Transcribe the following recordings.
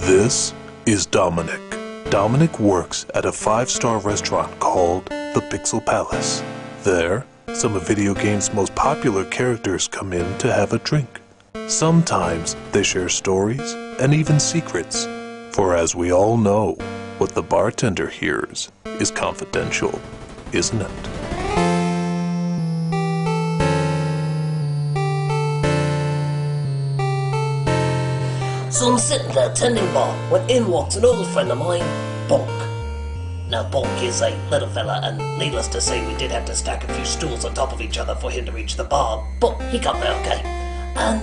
This is Dominic. Dominic works at a 5-star restaurant called the Pixel Palace. There, some of video games' most popular characters come in to have a drink. Sometimes they share stories and even secrets, for as we all know, what the bartender hears is confidential, isn't it? So I'm sitting there tending bar when in walks an old friend of mine, Bonk. Now Bonk is a little fella, and needless to say we did have to stack a few stools on top of each other for him to reach the bar, but he got there okay. And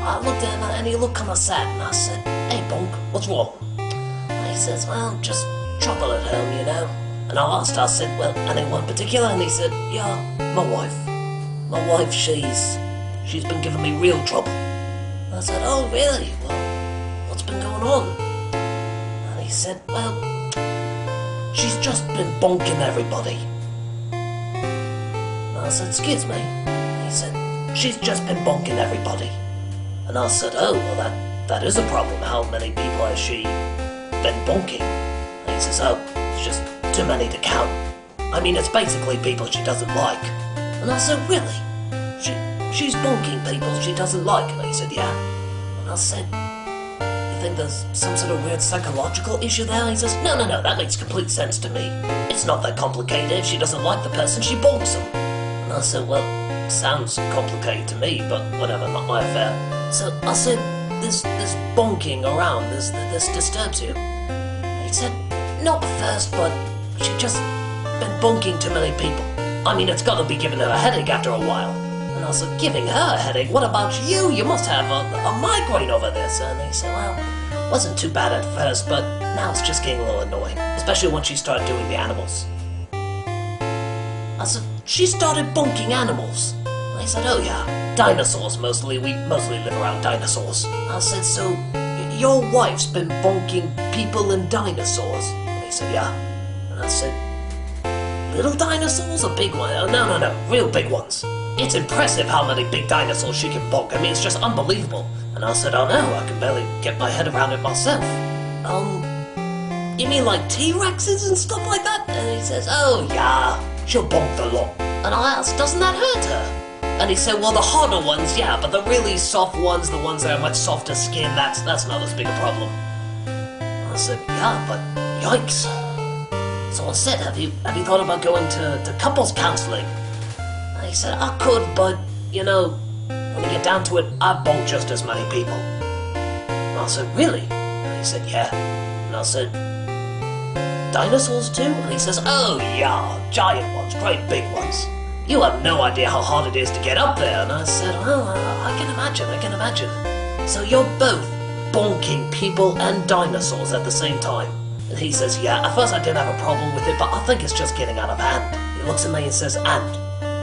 I looked at him and he looked kinda sad, and I said, "Hey Bonk, what's wrong?" And he says, "Well, just trouble at home, you know." And I said, "Well, anyone in particular?" And he said, "Yeah, my wife. My wife, she's been giving me real trouble." And I said, "Oh, really? Well, what's been going on?" And he said, "Well, she's just been bonking everybody." And I said, "Excuse me?" And he said, "She's just been bonking everybody." And I said, "Oh, well, that is a problem. How many people has she been bonking?" And he says, "Oh, it's just too many to count. I mean, it's basically people she doesn't like." And I said, "Really? She's bonking people she doesn't like?" And he said, "Yeah." And I said, "You think there's some sort of weird psychological issue there?" And he says, No, that makes complete sense to me. It's not that complicated. If she doesn't like the person, she bonks them." And I said, "Well, sounds complicated to me, but whatever, not my affair." So I said, this bonking around, this disturbs you?" And he said, "Not at first, but she just been bonking too many people. I mean, it's gotta be giving her a headache after a while." And I said, "Giving her a headache? What about you? You must have a migraine over this." And he said, "Well, wasn't too bad at first, but now it's just getting a little annoying, especially when she started doing the animals." I said, "She started bonking animals?" And he said, "Oh yeah, dinosaurs mostly. We mostly live around dinosaurs." I said, "So your wife's been bonking people and dinosaurs?" And he said, "Yeah." And I said, "Little dinosaurs or big ones?" "Oh, no, real big ones. It's impressive how many big dinosaurs she can bonk. I mean, it's just unbelievable." And I said, "Oh no, I can barely get my head around it myself." You mean like T-Rexes and stuff like that?" And he says, "Oh yeah, she'll bonk the lot." And I asked, "Doesn't that hurt her?" And he said, "Well, the harder ones, yeah, but the really soft ones, the ones that have much softer skin, that's not as big a problem." I said, "Yeah, but yikes." So I said, have you thought about going to couples counseling?" And he said, "I could, but, you know, when you get down to it, I've bonked just as many people." And I said, "Really?" And he said, "Yeah." And I said, "Dinosaurs too?" And he says, "Oh yeah, giant ones, great big ones. You have no idea how hard it is to get up there." And I said, "Oh, I can imagine. So you're both bonking people and dinosaurs at the same time?" And he says, "Yeah, at first I didn't have a problem with it, but I think it's just getting out of hand." He looks at me and says, "And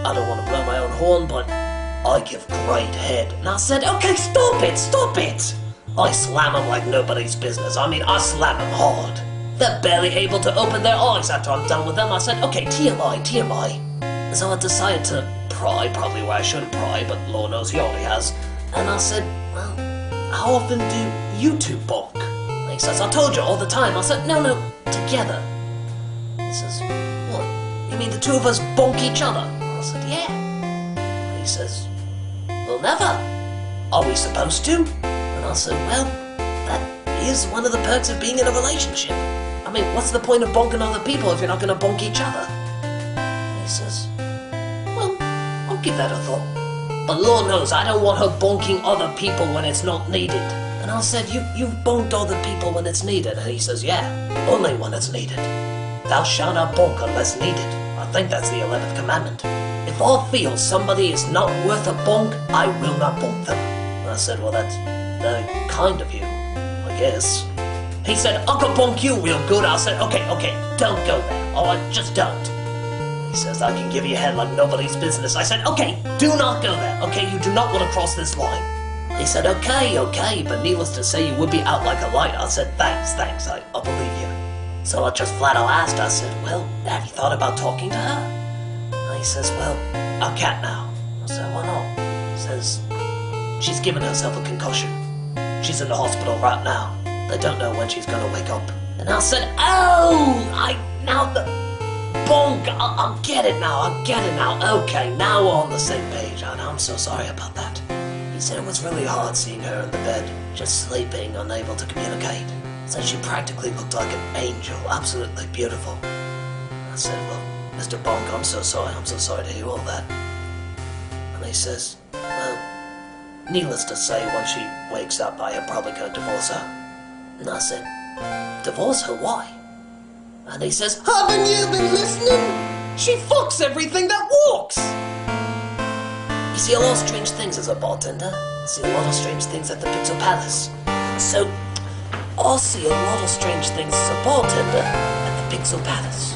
I don't want to blow my own horn, but I give great head." And I said, "Okay, stop it! I slam them like nobody's business. I mean, I slam them hard. They're barely able to open their eyes after I'm done with them." I said, "Okay, TMI. So I decided to pry, probably where I shouldn't pry, but Lord knows he already has. And I said, "Well, how often do you two bonk?" And he says, "I told you all the time." I said, No, together." He says, "What? You mean the two of us bonk each other?" I said, "Yeah." And he says, "Well, never. Are we supposed to?" And I said, "Well, that is one of the perks of being in a relationship. I mean, what's the point of bonking other people if you're not going to bonk each other?" And he says, "Well, I'll give that a thought. But Lord knows I don't want her bonking other people when it's not needed." And I said, You've bonked other people when it's needed?" And he says, "Yeah, only when it's needed. Thou shalt not bonk unless needed. I think that's the 11th commandment. If I feel somebody is not worth a bonk, I will not bonk them." And I said, "Well, that's very kind of you, I guess." He said, "I could bonk you real good." I said, Okay, don't go there. Alright, just don't." He says, "I can give you a head like nobody's business." I said, "Okay, do not go there. Okay, you do not want to cross this line." He said, Okay, but needless to say, you would be out like a light." I said, Thanks, I believe you." So I just flat out asked, I said, "Well, have you thought about talking to her?" And he says, "Well, I can't now." I said, "Why not?" He says, "She's given herself a concussion. She's in the hospital right now." They don't know when she's gonna wake up. And I said, oh, Bonk, I'll get it now, okay, now we're on the same page, and I'm so sorry about that. He said it was really hard seeing her in the bed, just sleeping, unable to communicate. Said she practically looked like an angel, absolutely beautiful. I said, well, Mr. Bonk, I'm so sorry to hear all that. And he says, well, needless to say, when she wakes up, I am probably going to divorce her. And I said, divorce her, why? And he says, haven't you been listening? She fucks everything that walks! You see a lot of strange things as a bartender. I see a lot of strange things at the Pixel Palace. So, I see a lot of strange things as a bartender at the Pixel Palace.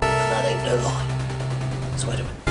And that ain't no lie. So wait a minute.